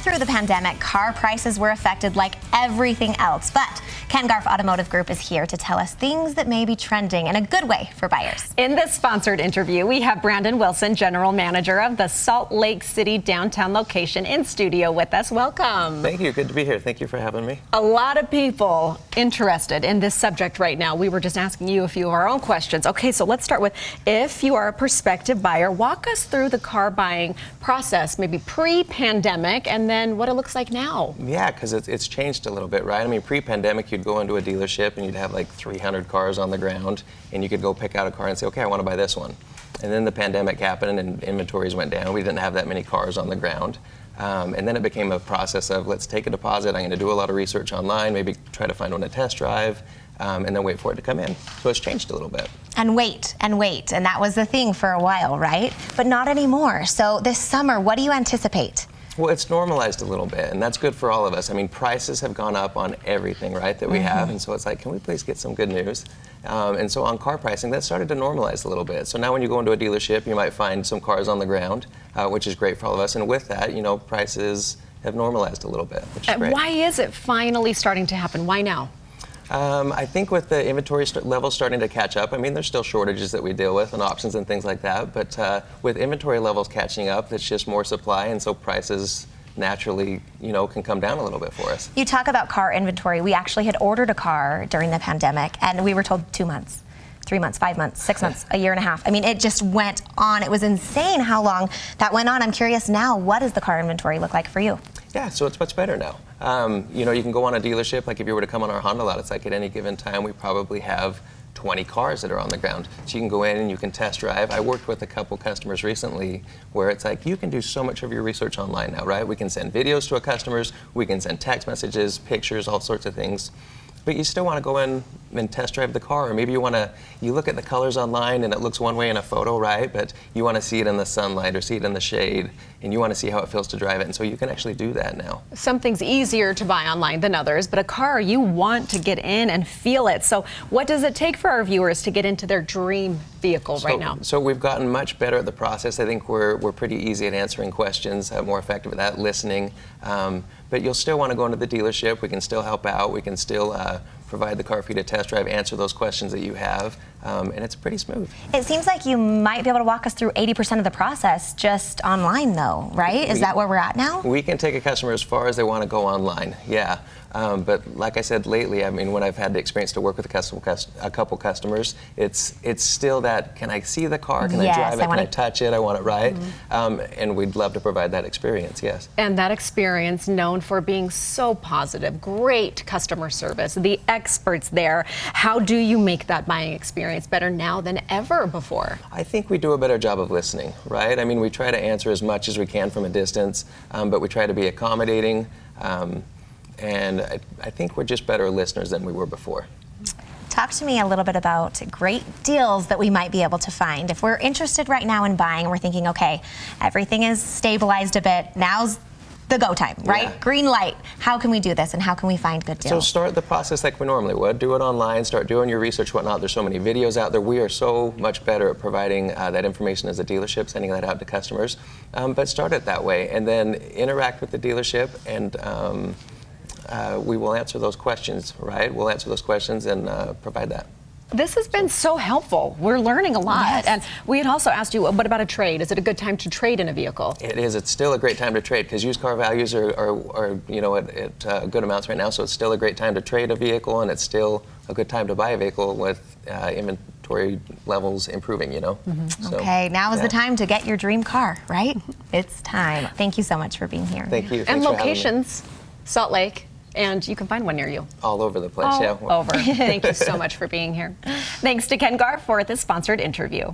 through the pandemic, car prices were affected like everything else. But Garff Automotive Group is here to tell us things that may be trending in a good way for buyers. In this sponsored interview, we have Brandon Wilson, General Manager of the Salt Lake City downtown location, in studio with us. Welcome. Thank you. Good to be here. Thank you for having me. A lot of people interested in this subject right now. We were just asking you a few of our own questions. Okay, so let's start with, if you are a prospective buyer, walk us through the car buying process, maybe pre-pandemic, and then what it looks like now. Yeah, because it's changed a little bit, right? I mean, pre-pandemic, you'd go into a dealership and you'd have like 300 cars on the ground, and you could go pick out a car and say, okay, I want to buy this one. And then the pandemic happened and inventories went down. We didn't have that many cars on the ground. And then it became a process of, let's take a deposit. I'm going to do a lot of research online, maybe try to find one to test drive, and then wait for it to come in. So it's changed a little bit. And wait, and wait. And that was the thing for a while, right? But not anymore. So this summer, what do you anticipate? Well, it's normalized a little bit, and that's good for all of us. I mean, prices have gone up on everything, right, that we have, and so it's like, can we please get some good news? And so on car pricing, that started to normalize a little bit. So now when you go into a dealership, you might find some cars on the ground, which is great for all of us. And with that, you know, prices have normalized a little bit, which is great. Why is it finally starting to happen? Why now? I think with the inventory levels starting to catch up, I mean, there's still shortages that we deal with and options and things like that, but with inventory levels catching up, it's just more supply, and so prices naturally, you know, can come down a little bit for us. You talk about car inventory. We actually had ordered a car during the pandemic, and we were told 2 months. 3 months, 5 months, 6 months, a year and a half. I mean, it just went on. It was insane how long that went on. I'm curious now, what does the car inventory look like for you? Yeah, so it's much better now. You know, you can go on a dealership, like if you were to come on our Honda lot, it's like at any given time we probably have 20 cars that are on the ground. So you can go in and you can test drive. I worked with a couple customers recently where it's like, you can do so much of your research online now, right? We can send videos to our customers, we can send text messages, pictures, all sorts of things. But you still want to go in and test drive the car, or maybe you look at the colors online and it looks one way in a photo, right? But you want to see it in the sunlight or see it in the shade, and you want to see how it feels to drive it, and so you can actually do that now. Something's easier to buy online than others, but a car, you want to get in and feel it. So what does it take for our viewers to get into their dream vehicle right now? So we've gotten much better at the process. I think we're pretty easy at answering questions, more effective at that, listening. But you'll still want to go into the dealership. We can still help out. We can still provide the car for you to test drive, answer those questions that you have, and it's pretty smooth. It seems like you might be able to walk us through 80% of the process just online, though, right? Is that where we're at now? We can take a customer as far as they want to go online, yeah. But like I said lately, I mean, when I've had the experience to work with a couple customers, it's still that, can I see the car? Can I drive it? Can I touch it? I want it right. And we'd love to provide that experience, yes. And that experience known for being so positive, great customer service, the experts there. How do you make that buying experience better now than ever before? I think we do a better job of listening, right? I mean, we try to answer as much as we can from a distance, but we try to be accommodating. And I think we're just better listeners than we were before. Talk to me a little bit about great deals that we might be able to find. If we're interested right now in buying and we're thinking, okay, everything is stabilized a bit, now's the go time, right? Yeah. Green light. How can we do this, and how can we find good deals? So start the process like we normally would. Do it online, start doing your research, whatnot. There's so many videos out there. We are so much better at providing that information as a dealership, sending that out to customers. But start it that way, and then interact with the dealership, and we will answer those questions, right? We'll answer those questions and provide that. This has been so helpful. We're learning a lot. Yes. And we had also asked you, what about a trade? Is it a good time to trade in a vehicle? It is. It's still a great time to trade because used car values are you know, at good amounts right now. So it's still a great time to trade a vehicle, and it's still a good time to buy a vehicle with inventory levels improving, you know. So, okay, now is the time to get your dream car, right? It's time. Thank you so much for being here. Thank you. And Thanks locations, Salt Lake. And you can find one near you. All over the place, All over. Thank you so much for being here. Thanks to Garff for this sponsored interview.